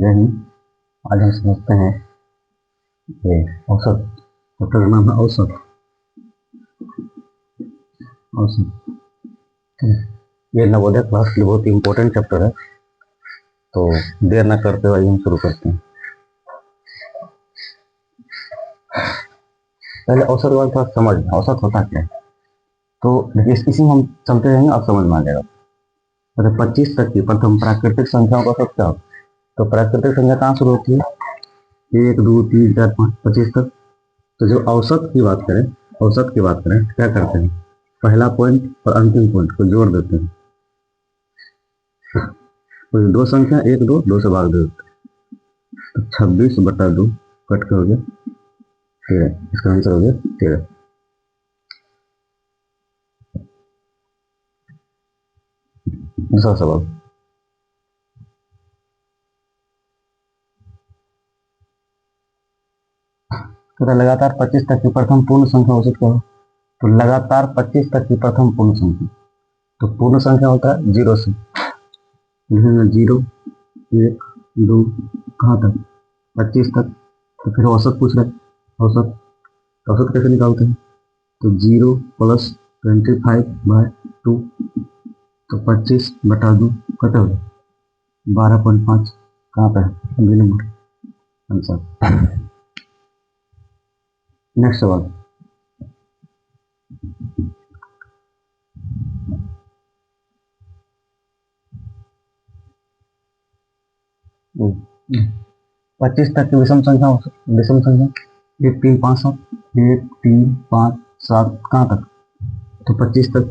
चलिए आज हम समझते हैं ये औसत। चैप्टर का नाम है औसत। औसत ये नवोदय क्लास के लिए बहुत इंपॉर्टेंट चैप्टर है, तो देर न करते हुए हम शुरू करते हैं। पहले औसत वाला थोड़ा समझ, औसत होता क्या है। तो देखिए इसी में हम चलते रहेंगे, आप समझ में आ जाएगा। तो 25 तक की प्रथम प्राकृतिक संख्याओं का औसत क्या होता है। तो प्राकृतिक संख्या कहाँ शुरू होती है? 1 2 3 4 5 25 तक। तो जो औसत की बात करें, औसत की बात करें क्या करते हैं, पहला पॉइंट और अंतिम पॉइंट को जोड़ देते हैं। तो दो संख्या 1 2 2 से भाग देते हैं, तो 26/2 कट के हो गया 13। इसका आंसर हो गया 13। दूसरा सवाल, कहता लगातार 25 तक की प्रथम पूर्ण संख्या औसत क्या हो। तो लगातार 25 तक की प्रथम पूर्ण संख्या, तो पूर्ण संख्या होता है 0 से, लिखेंगे 0 1 2 कहाँ तक 25 तक। तो फिर औसत पूछ रहे, औसत तो औसत कैसे निकालते हैं। तो 0 + 25/2, तो 25/2 कटे हो 12.5। कहाँ पे है बी नंबर आंसर। नेक्स्ट सवाल, हम्म, 25 तक की विषम संख्या, विषम संख्या 1 3 5 7, 1 3 5 7 कहाँ तक। तो 25 तक,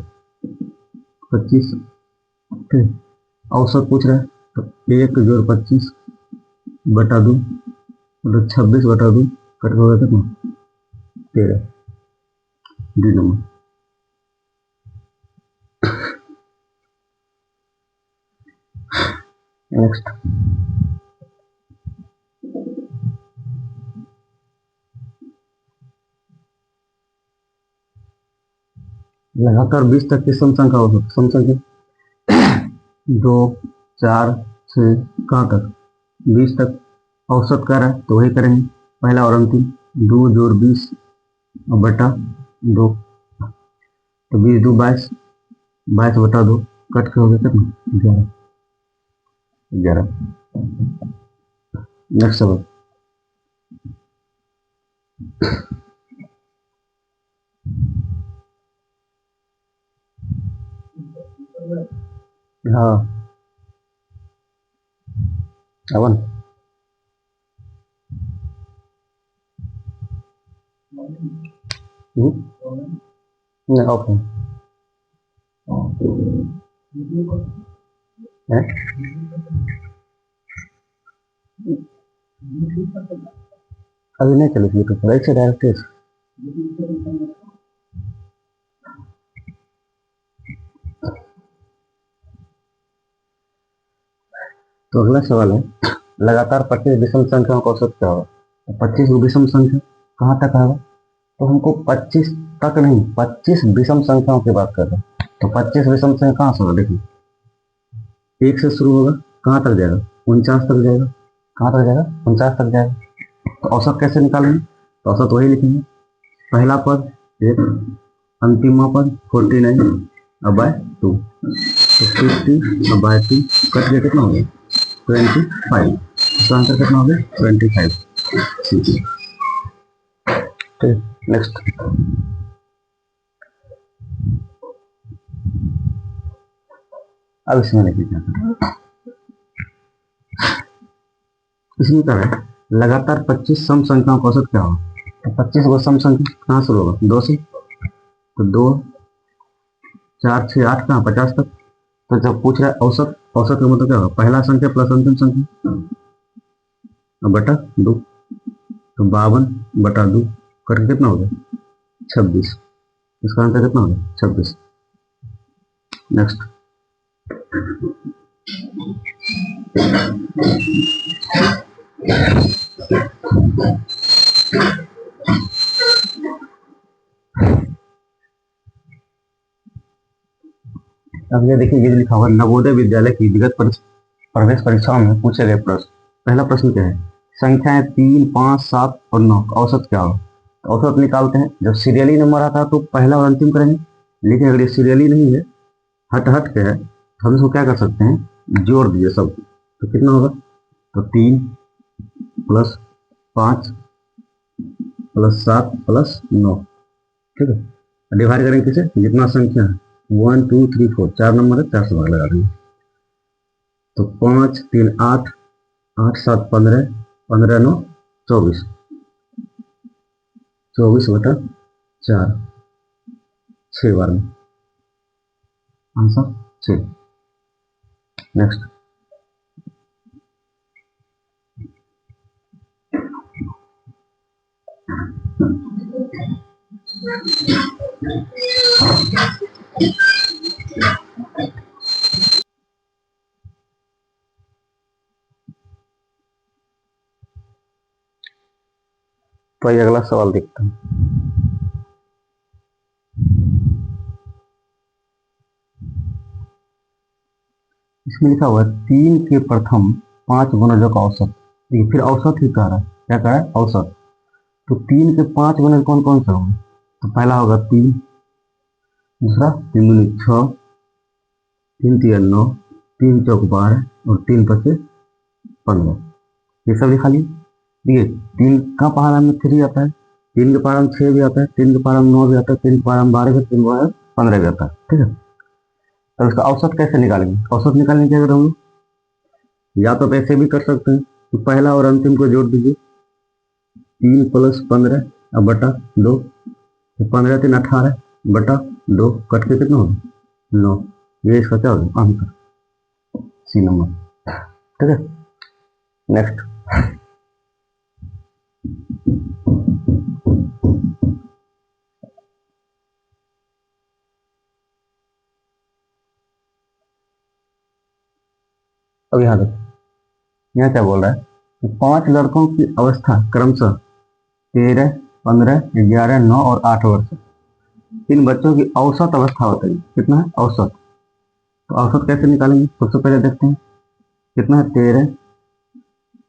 25 ठीक। औसत पूछ रहे हैं, तो 1 जोड़ 25/2, मतलब 26/2 करके हो गया कितना 13। D number. नेक्स्ट, लगातार 20 तक की सम संख्या औसत, सम संख्या 2 4 6 कहाँ तक 20 तक औसत कर रहा है, तो वही करेंगे पहला और अंतिम। 2 जोड़ 20 बटा 2, तो 20 2 22, 22/2 कट के हो गया कितना 11। नेक्स्ट सवाल, हाँ अवन नहीं ओके है, अभी नहीं चलेगी तो राइट से डायरेक्ट। तो अगला सवाल है, लगातार 25 विषम संख्याओं का औसत क्या होगा। तो 25 विषम संख्या कहाँ तक आएगा। तो हमको 25 तक नहीं, 25 विषम संख्याओं की बात कर रहे हैं। तो 25 विषम संख्या कहाँ से होगा, देखिए 1 से शुरू होगा, कहाँ तक जाएगा 49 तक जाएगा, कहाँ तक जाएगा 49 तक जाएगा। तो औसत कैसे निकालेंगे, तो औसत वही लिखेंगे, पहला पद 1, अंतिम पद 49/2, तो 50/2 कट गया कितना हो गया 25। इसका आंसर कितना हो गया 25। ठीक, नेक्स्ट, अब इसमें देखिए क्या करना है। इसमें क्या है, लगातार 25 सम संख्याओं का औसत क्या होगा। तो 25 को सम संख्या कहाँ शुरू होगा 2 से, तो 2 4 6 8 कहाँ 50 तक। तो जब पूछ रहा है औसत, औसत का मतलब क्या होगा, पहला संख्या प्लस अंतिम संख्या बटा 2, तो 52/2 करके कितना हो गया 26। इसका आंसर कितना हो गया 26। नेक्स्ट, अब ये देखिए, ये लिखा हुआ नवोदय विद्यालय की विगत प्रवेश परीक्षाओं में पूछे गए प्रश्न। पहला प्रश्न क्या है, संख्याएं 3, 5, 7 और 9 का औसत क्या होगा। तो औसत निकालते हैं, जब सीरियली नंबर आता है तो पहला और अंतिम करेंगे, लेकिन अगर ये सीरियली नहीं है, हट हट के है, तो हम इसको क्या कर सकते हैं, जोड़ दिए सब, तो कितना होगा, तो 3 प्लस 5 प्लस 7 प्लस 9, ठीक है। डिवाइड करेंगे किसे, जितना संख्या है 1 2 3 4, 4 नंबर है, 4 से भाग लगा देंगे, तो 5 3 8, 8 7 15, 15 9 24, 24/4, 6 बार में, आंसर 6। नेक्स्ट, तो ये अगला सवाल देखते हैं। इसमें लिखा हुआ है 3 के प्रथम 5 गुणजों का औसत। देखिए फिर औसत ही कह रहा है, क्या कह रहा है, औसत। तो 3 के 5 गुणज कौन कौन से होंगे, तो पहला होगा 3, दूसरा 3 दूनी 6, 3 तिया 9, 3 चौक 12 और 3 पचे 15, ये सब लिखा लिए। देखिए 3 का पहाड़ा में 3 आता है, 3 के पहाड़ा में 6 भी आता है, 3 के पहाड़ा में 9 भी आता है, 3 के पहाड़ा में 12 भी, 3 के पहाड़ा में 15 भी आता है, ठीक है। तो इसका औसत कैसे निकालेंगे, औसत निकालने के अगर हम या तो ऐसे भी कर सकते हैं, तो पहला और अंतिम को जोड़ दीजिए, 3 प्लस 15 अब बटा 2, तो 15 3 18 बटा 2, कट के कितना होगा 9, ये इसका क्या होगा आंसर, सी नंबर, ठीक है। नेक्स्ट, अब यहाँ देखो, यहाँ क्या बोल रहा है कि 5 लड़कों की अवस्था क्रमशः 13, 15, 11, 9 और 8 वर्ष, इन बच्चों की औसत अवस्था बताइए, कितना है औसत। तो औसत कैसे निकालेंगे, सबसे पहले देखते हैं कितना है, 13,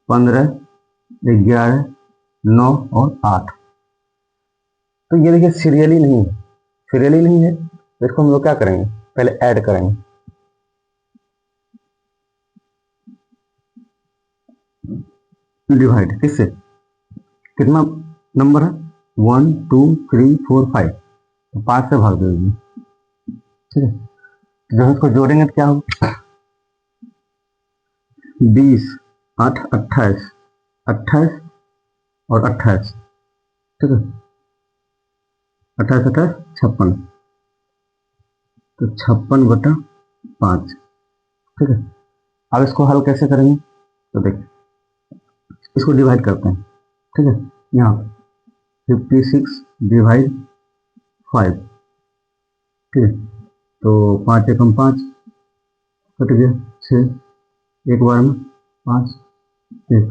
15, 11, 9 और 8। तो ये देखिए सीरियली नहीं है, सीरियली नहीं है, तो इसको हम लोग क्या करेंगे, पहले ऐड करेंगे, डिवाइड किससे, कितना नंबर है 1 2 3 4 5, तो 5 से भाग देंगे, ठीक है। तो जब इसको जोड़ेंगे तो क्या होगा, 20 8 28, 28 और 28, ठीक है, 28 28 56, तो 56/5, ठीक है। अब इसको हल कैसे करेंगे, तो देखिए इसको डिवाइड करते हैं, ठीक है। यहाँ 56 डिवाइड 5, ठीक है, तो 5 एकम 5 कट गया, 6 एक बार में 5 1,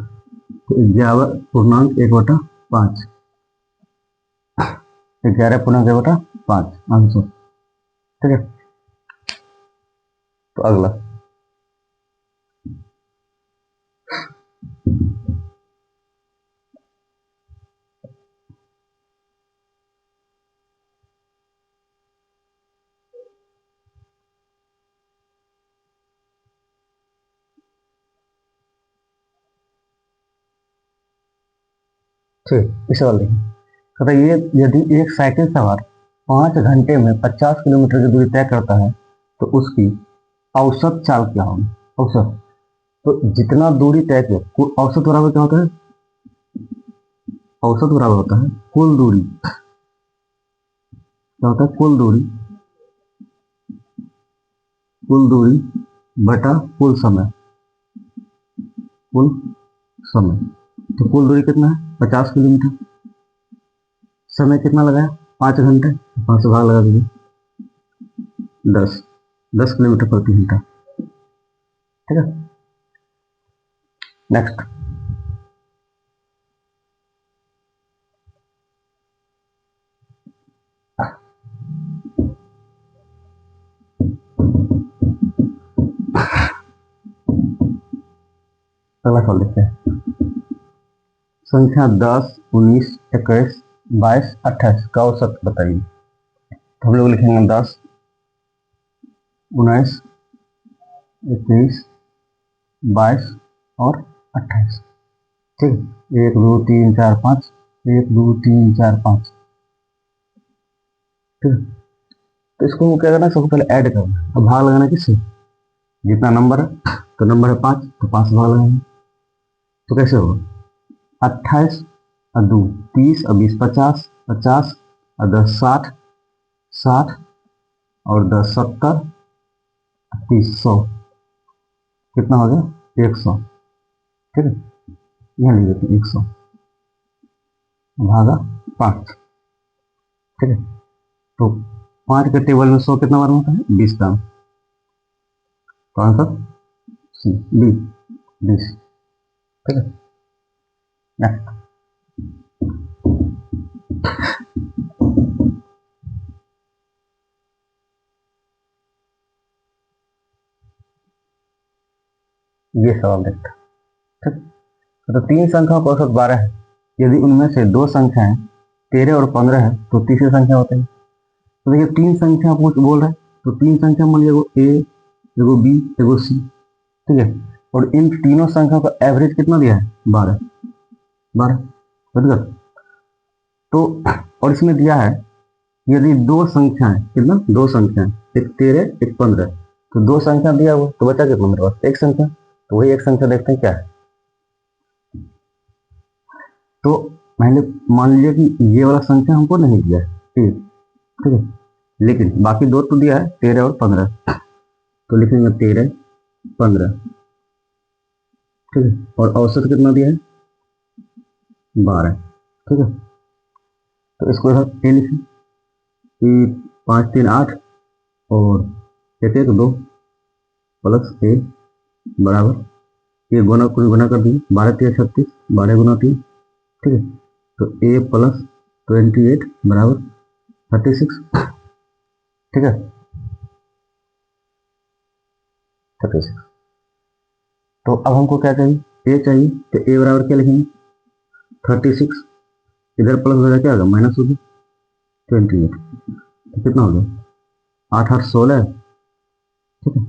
तो 11.1/5, 11.1/5 आंसर, ठीक है। तो अगला, ठीक इसे वाला देखिए, कहता है, ये यदि एक साइकिल सवार 5 घंटे में 50 किलोमीटर की दूरी तय करता है तो उसकी औसत चाल क्या होगी, औसत। तो जितना दूरी तय किया, औसत बराबर क्या होता है, औसत बराबर होता है कुल दूरी, क्या होता है कुल दूरी, कुल दूरी बटा कुल समय, कुल समय। तो कुल दूरी कितना है 50 किलोमीटर, समय कितना लगाया 5 घंटे, 5 से भाग लगा दीजिए, 10 10 किलोमीटर प्रति घंटा, ठीक है। नेक्स्ट, अगला सवाल देखते हैं। संख्या 10, 19, 21, 22, 28 का औसत बताइए। तो हम लोग लिखेंगे 10, 19, 21, 22 और 28। ठीक है, 1 2 3 4 5, 1 2 3 4 5। ठीक है, तो इसको क्या करना है, सबसे पहले ऐड करना है। अब भाग लगाना किससे, जितना नंबर है, तो नंबर है 5, तो 5 भाग लगाएंगे। तो कैसे होगा, 28 और 2 30 और 20 50, 50 और 10 60, 60 और 10 70, 30 100। कितना हो गया, 100। ठीक है, यहाँ लिख देते हैं 100 भागा 5। ठीक है, तो 5 के टेबल में 100 कितना बार होता है, 20 का। तो आंसर सी 20, 20। ठीक है, नेक्स्ट। ये सवाल देखते हैं। ठीक, तो 3 संख्याओं का औसत 12 है। यदि उनमें से 2 संख्याएं 13 और 15 है तो तीसरी संख्या होते हैं। तो देखिए 3 संख्या पूछ बोल रहा है, तो 3 संख्या मान लीजिए, एगो ए, एगो बी, एगो सी। ठीक है, और इन तीनों संख्याओं का एवरेज कितना दिया है, 12। 12 बराबर। तो और इसमें दिया है, यदि 2 संख्याएं, कितना, 2 संख्याएं, एक 13 एक 15, तो 2 संख्या दिया हुआ, तो बचा कितना मेरे पास, एक संख्या। तो वही एक संख्या देखते हैं क्या है। तो पहले मान लीजिए कि ये वाला संख्या हमको नहीं दिया है, ठीक। ठीक है, लेकिन बाकी 2 तो दिया है, 13 और 15। तो लिखेंगे 13 15। ठीक है, और औसत कितना दिया है, 12। ठीक है, तो इसको ए लिखें कि 5 3 8 और 1 1 2 प्लस ए बराबर, ये गुना कुछ गुना कर दिए, 12 3 36, 12 गुना 3। ठीक है, तो ए प्लस 28 बराबर 36। ठीक है, 36। तो अब हमको क्या चाहिए, ए चाहिए, तो ए बराबर क्या लिखेंगे, 36, इधर प्लस हो जाए क्या होगा, माइनस हो गया 28। तो कितना हो गया, 8 8 16। ठीक है,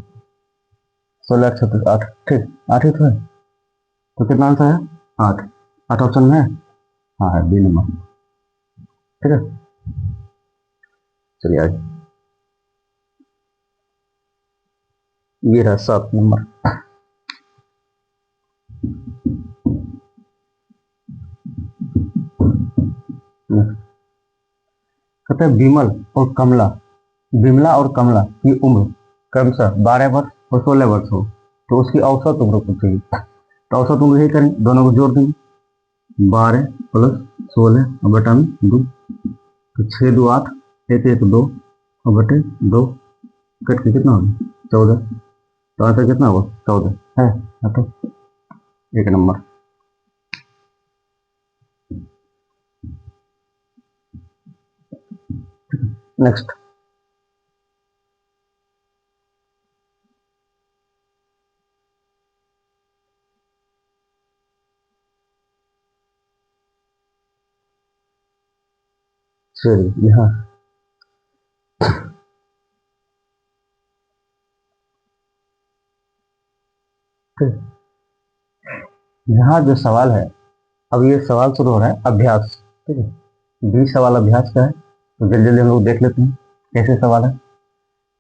16 36 8। ठीक, 8 ही तो है, तो कितना आंसर है, 8। 8 ऑप्शन में है, हाँ है, बी नंबर। ठीक है, चलिए आगे। ये रहा 7 नंबर। कहते हैं विमला और कमला की उम्र क्रमशः 12 वर्ष और 16 वर्ष हो, तो उसकी औसत उम्र पूछेगी। तो औसत उम्र यही करेंगे, दोनों को जोड़ देंगे, 12 प्लस 16 और बटा में 2, तो 6 2 8, 1 1 2 और बटे 2, कट के कितना होगा, 14। तो आंसर कितना होगा, 14 है। तो 1 नंबर। नेक्स्ट। चलिए यहाँ यहाँ जो सवाल है, अब ये सवाल शुरू हो रहा है अभ्यास। ठीक है, 20 सवाल अभ्यास का है, तो जल्दी जल्दी हम लोग देख लेते हैं कैसे सवाल है।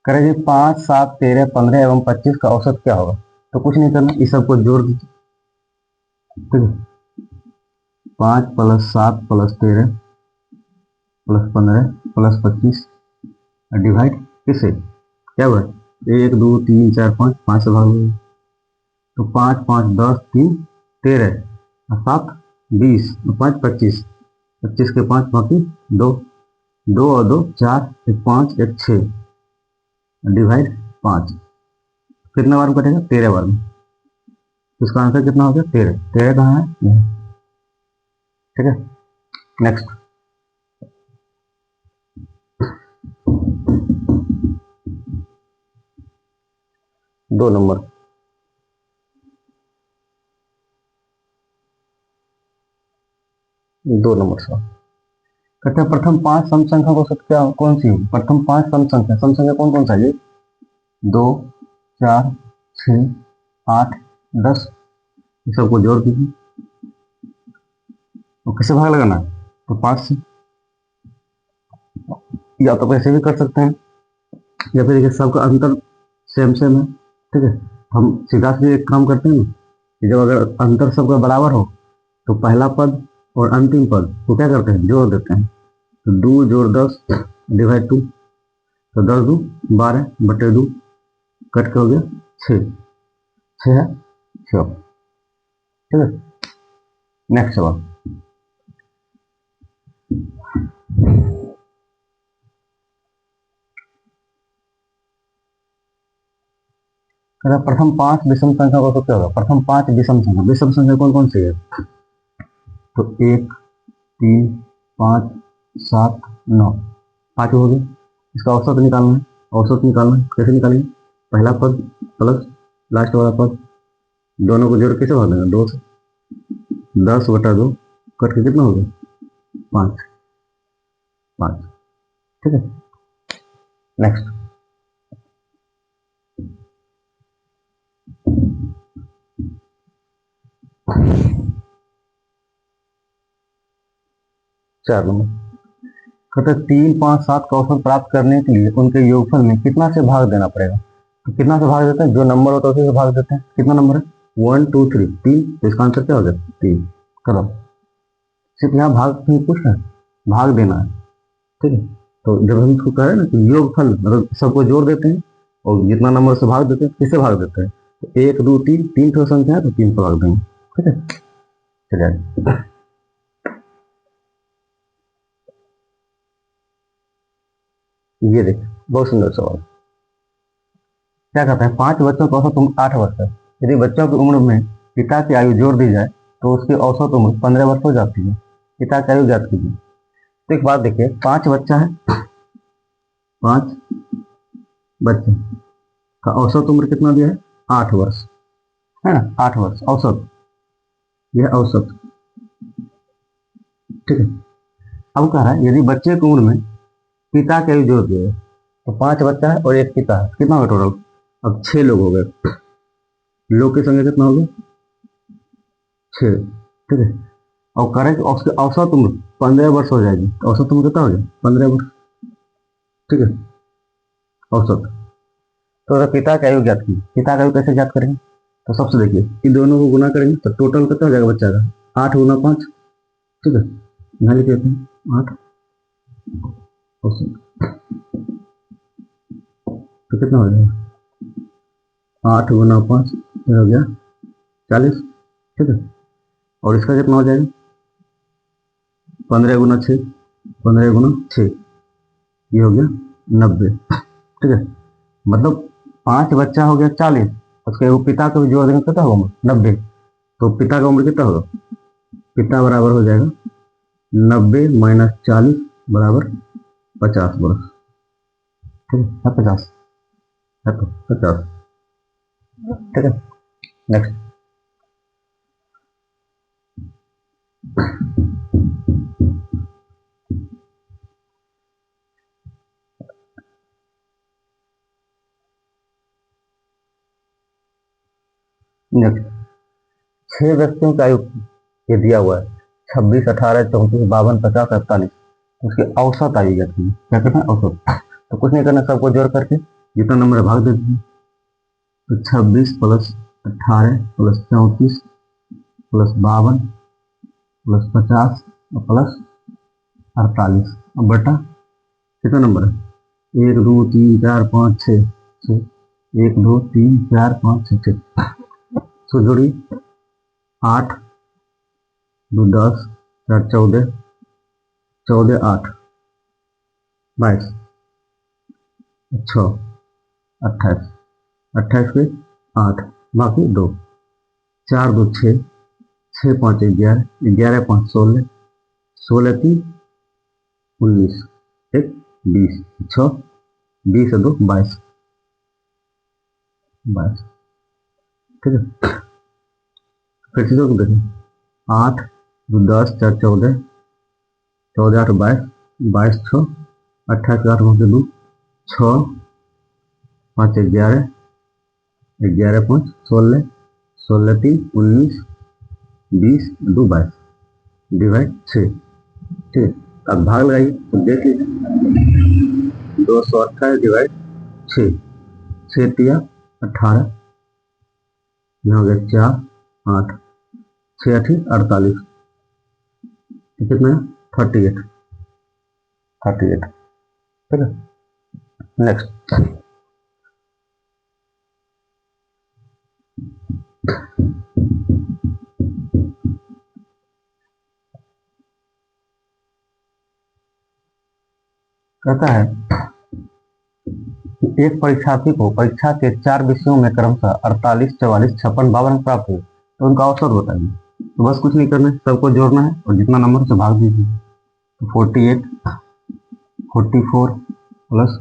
करें जी, 5 7 13 15 एवं 25 का औसत क्या होगा। तो कुछ नहीं करना, इस सबको जोड़ दीजिए। ठीक है, 5 plus 7 plus 13 plus 15 plus 25, divide किससे, क्या हुआ, 1 2 3 4 5, 5 से भाग दो। तो 5 5 10 3 13 और 7 20 और 5 25, 25 के 5 बाकी 2, 2 और 2 4, एक 5 एक 6, डिवाइड 5। कितना बार में कटेगा, 13 बार में। तो इसका आंसर कितना हो गया, 13। 13 कहाँ है, ठीक है। नेक्स्ट। 2 नंबर। दो नंबर सवाल कहते हैं प्रथम पांच सम संख्या को क्या कौन सी होगी? प्रथम पांच सम संख्या कौन कौन सा है? 2, 4, 6, 8, 10। ये सबको जोड़ दीजिए। तो किसे भाग लगाना है? तो 5 से। या तो ऐसे भी कर सकते हैं, या फिर देखिए सबका अंतर सेम सेम है, ठीक है। हम सीधा सीधे एक काम करते हैं ना कि जब अगर अंतर सबका बराबर हो तो पहला पद और अंतिम पद को क्या करते हैं? जोड़ देते हैं। तो 2 जोड़ 10 डिवाइड 2। तो 10 2 12 बटे 2 कट के हो गया 6। 6 है 6, ठीक है। नेक्स्ट सवाल प्रथम पांच विषम संख्या को क्या होगा? प्रथम पांच विषम संख्या कौन कौन सी है? तो 1, 3, 5, 7, 9, 5 हो गए। इसका औसत निकालना है। औसत निकालना है, कैसे निकालेंगे? पहला पद प्लस लास्ट वाला पद, दोनों को जोड़ कैसे भाग देंगे? 2 से। 10 बटा 2 कट के कितना हो गया? 5। 5, ठीक है। नेक्स्ट 4 नंबर कहते हैं 3, 5, 7 का औसत प्राप्त करने के लिए उनके योगफल में कितना से भाग देना पड़ेगा? तो कितना से भाग देते हैं? जो नंबर होता है उसी से भाग देते हैं। कितना नंबर है? 1, 2, 3, 3। तो इसका आंसर क्या हो गया? 3। करो। सिर्फ यहाँ भाग नहीं पूछ रहे, भाग देना है, ठीक है। तो जब हम इसको कह रहे हैं ना कि योगफल मतलब सबको जोड़ देते हैं और जितना नंबर से भाग देते हैं, किससे भाग देते हैं? तो 1, 2, 3, 3 ठो संख्या है तो 3 से भाग देंगे, ठीक है। चलिए ये देखिए, बहुत सुंदर सवाल। क्या कहते हैं? 5 बच्चों का औसत उम्र 8 वर्ष है। यदि बच्चों की उम्र में पिता की आयु जोड़ दी जाए तो उसकी औसत उम्र 15 वर्ष हो जाती है। पिता की आयु ज्ञात कीजिए। तो एक बात देखिए, 5 बच्चा है, 5 बच्चे का औसत उम्र कितना दिया है? 8 वर्ष, है ना। 8 वर्ष औसत, यह औसत, ठीक है। अब कह रहा है यदि बच्चे की उम्र में पिता की आयु जोड़ दिए तो 5 बच्चा है और एक पिता है, कितना होगा टोटल? अब 6 लोग हो गए। लोग की संख्या कितना हो गया? 6, ठीक है। और करें कि उसकी औसत उम्र 15 वर्ष हो जाएगी। औसत उम्र कितना हो जाए? 15 वर्ष, ठीक है। औसत। तो अगर पिता की आयु ज्ञात की, पिता की आयु कैसे ज्ञात करेंगे? तो सबसे देखिए इन दोनों को गुना करेंगे तो टोटल कितना हो जाएगा बच्चा का? 8 गुना 5, ठीक है। यहाँ लिख देते हैं 8 औसत। तो कितना हो जाएगा? 8 गुना 5 हो गया 40, ठीक है। और इसका कितना हो जाएगा? 15 गुना 6, 15 गुना 6, ये हो गया 90, ठीक है। मतलब 5 बच्चा हो गया 40, उसके वो पिता को भी जोड़ देंगे कितना होगा? 90। तो पिता का उम्र कितना होगा? पिता बराबर हो जाएगा 90 माइनस 40 बराबर 50 वर्ष, ठीक है। 50 है तो 50, ठीक है। नेक्स्ट नेक्स्ट 6 व्यक्तियों का आयु ये दिया हुआ है 26, 18, 34, 52, 50, 48। उसकी औसत आयु क्या थी? क्या कहते हैं? औसत। तो कुछ नहीं करना, सबको जोड़ करके जितना नंबर है भाग दे दीजिए। तो 26 प्लस 18 प्लस 34 प्लस 52 प्लस 50 और प्लस 48 और बटा कितना नंबर है? 1, 2, 3, 4, 5, 6, 1, 2, 3, 4, 5, 6, 6। तो जोड़िए 8, 2, 10, 4, 14, 14, 8, 22, 6, 28, 28 पे 8, बाकी 2, 4, 2, 6, 6, 5, 11, 11, 5, 16, 16, 3, 19, 1, 20, 6, 20 2, 22, 22, ठीक है। फिर से जोड़ देखें 8, 2, 10, 4, 14, 14 8 22, 22 6 28 8 2 6 5 11, 11 5 16, 16 3 19, 20 2 22 डिवाइड 6। ठीक है, अब भाग लगाइए तो देख लीजिए 228 डिवाइड 6, 6 तिया 18, यहाँ हो गया 4 8, 6 8 48, कितना है 38, 38। ठीक है, नेक्स्ट कहता है कि एक परीक्षार्थी को परीक्षा के 4 विषयों में क्रमशः 48 44 56 52 अंक प्राप्त हुए, तो उनका औसत बताइए। तो बस कुछ नहीं करना है, सबको जोड़ना है और जितना नंबर से भाग दीजिए। तो 48 44 प्लस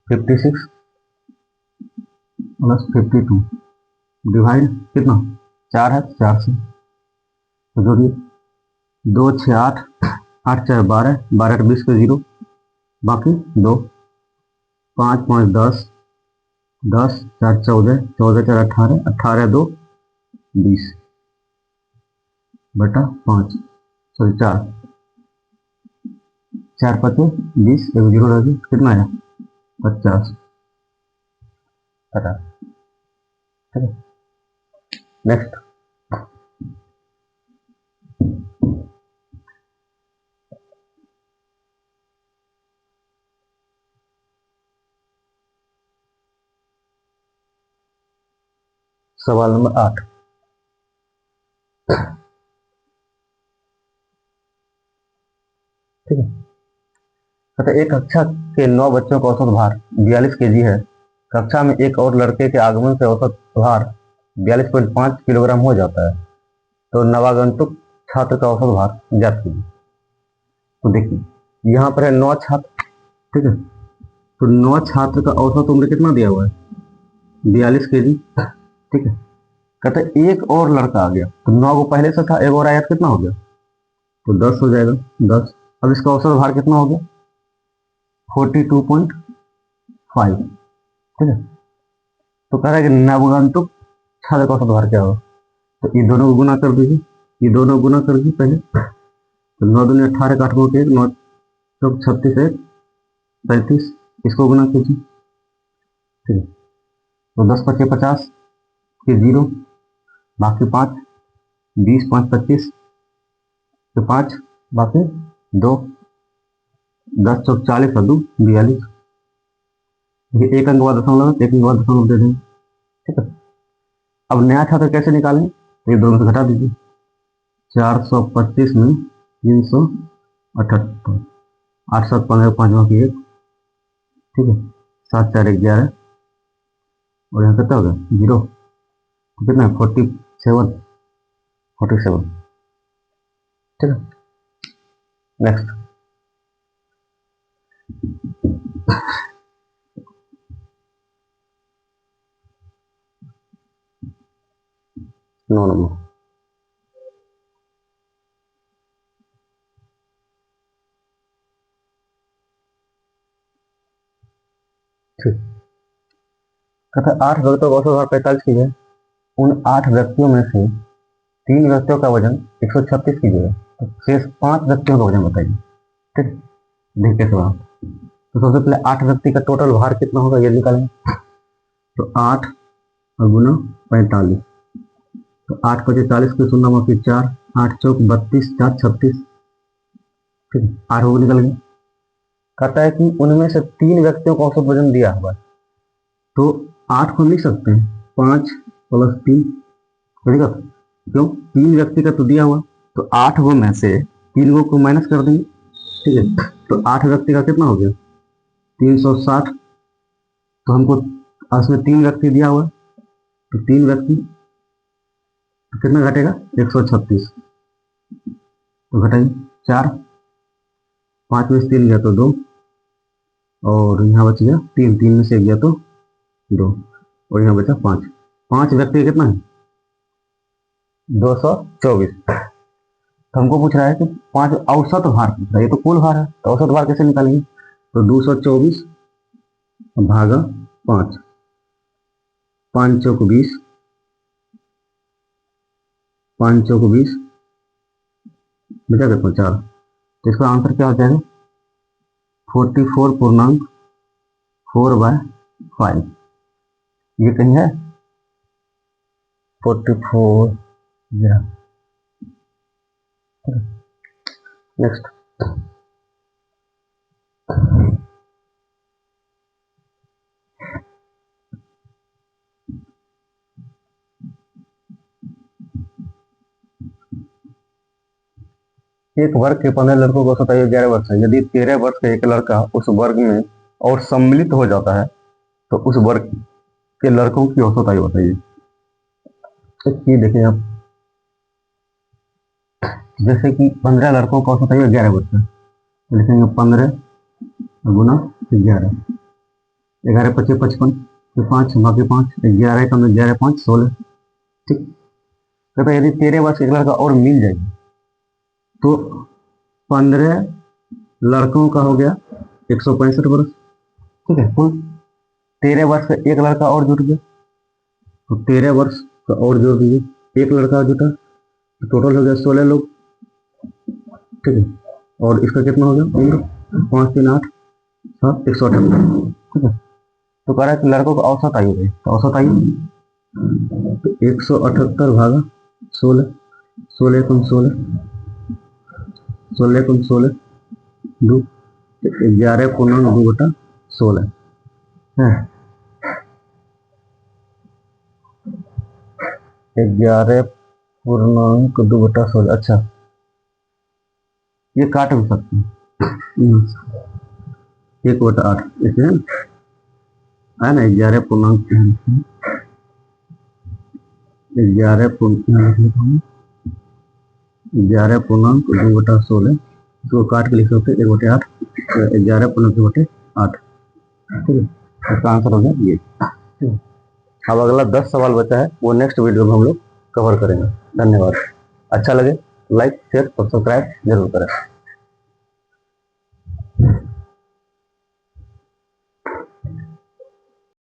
56 प्लस 52 डिवाइड कितना 4 है 4 से, तो जोड़िए 2 6 8, 8 4 12, 12 20 के 0, बाकी 2, 5 5 10, 10 4 14, 14 4 18, 18 2 20 बटा 5, सॉरी 4, 4 5 20, एक 0 रह गया, कितना आया 50। ठीक है, नेक्स्ट सवाल नंबर 8। ठीक है, कहते एक कक्षा के 9 बच्चों का औसत भार 42 केजी है। कक्षा में एक और लड़के के आगमन से औसत भार 42.5 किलोग्राम हो जाता है, तो नवागंतुक छात्र का औसत भार ज्ञात कीजिए। तो देखिए यहाँ पर है 9 छात्र। ठीक है, तो 9 छात्र का औसत उम्र कितना दिया हुआ है 42 केजी। ठीक है, कहते एक और लड़का आ गया, तो 9 को पहले से था, एक और आया तो कितना हो गया, तो 10 हो जाएगा 10। अब इसका औसत भार कितना हो गया 42.5। ठीक है, तो कह रहा है कि नवगंतुक छात्र का औसत भार क्या होगा, तो ये दोनों को गुना कर दीजिए, ये दोनों को गुना कर दीजिए पहले, तो 9 दूनी 18 का 8 को 1, 9 चौक 36 1 35, इसको गुना कीजिए। ठीक है, तो 10 25 50 के 0, बाकी 5, 20 5 25 के 5, बाकी 2, 10 चौक 40 और 2 42। एक अंक बाद दशमलव, एक अंक बाद दशमलव दे देंगे। ठीक है, अब नया छात्र कैसे निकालें, तो ये दोनों से घटा दीजिए, 425 में 378, 8 7 15 5 बाकी 1। ठीक है, 7 4 11 और यहाँ कितना हो गया 0, तो कितना है 47 47। ठीक है, नेक्स्ट 9 नंबर। ठीक, कहता है 8 व्यक्तियों का औसत भार 45 की है। उन 8 व्यक्तियों में से 3 व्यक्तियों का वजन 136 की है, तो शेष 5 व्यक्तियों का वजन बताइए। ठीक, देखिए सवाल, तो सबसे पहले 8 व्यक्ति का टोटल भार कितना होगा ये निकालेंगे। तो 8 और गुना 45, तो 8 5 40 की शून्य बाकी 4, 8 चौक 32, 4 36। ठीक है, 8 हो निकल गया। कहता है कि उनमें से 3 व्यक्तियों का औसत वजन दिया हुआ है, तो 8 को लिख सकते हैं 5 प्लस 3, क्यों 3 व्यक्ति का तो दिया हुआ, तो 8 गो में से 3 को माइनस कर देंगे। ठीक है, तो 8 व्यक्ति का कितना हो गया 360, तो हमको उसमें 3 व्यक्ति दिया हुआ, तो 3 व्यक्ति तो कितना घटेगा 136, तो घटाइए 4, 5 में से 3 गया तो 2, और यहाँ बच गया 3, 3 में से 1 गया तो 2, और यहाँ बचा 5, 5 व्यक्ति कितना है 224। तो हमको पूछ रहा है कि 5 औसत भार पूछ रहा है, ये तो कुल भार है, तो औसत भार कैसे निकालेंगे? तो 224 भागा 5, 5 चौक 20, 5 चौक 20 बचा देखो 4, तो इसका आंसर क्या हो जाएगा? 44.4/5। ये कहीं है 44 या नेक्स्ट। एक वर्ग के 15 लड़कों को सताइए 11 वर्ष है। यदि 13 वर्ष का एक लड़का उस वर्ग में और सम्मिलित हो जाता है तो उस वर्ग के लड़कों की औसत आयु बताइए। ये देखिए आप, जैसे कि 15 लड़कों का औसत आयु 11 वर्ष है, लिखेंगे 15 गुना 11, 11 25 55, 5 बाकी 5, 11 कम 11 5 16। ठीक, तो यदि 13 वर्ष एक लड़का और मिल जाएगा तो 15 लड़कों का हो गया 165 वर्ष। ठीक है, कुल 13 वर्ष का एक लड़का और जुट गया, तो 13 वर्ष का और जोड़ दीजिए, एक लड़का जुटा, तो टोटल हो गया 16 लोग। ठीक है, और इसका कितना हो गया उम्र? 5 3 8 7 178। ठीक है, तो कह रहा है कि लड़कों का औसत आयु है, तो औसत आयु 178 भागा 16, 16 कम 16, 16 कम 16 2, 11.2/16 है, 11.2/16। अच्छा, ये काट भी सकते हैं, 1/8 इसे है ना, 11.2/16, इसको काट के लिख सकते 1/8, 11.2/8। ठीक है, इसका आंसर हो गया ये। ठीक है, अब अगला 10 सवाल बचा है, वो नेक्स्ट वीडियो में हम लोग कवर करेंगे। धन्यवाद। अच्छा लगे लाइक शेयर और सब्सक्राइब जरूर करें।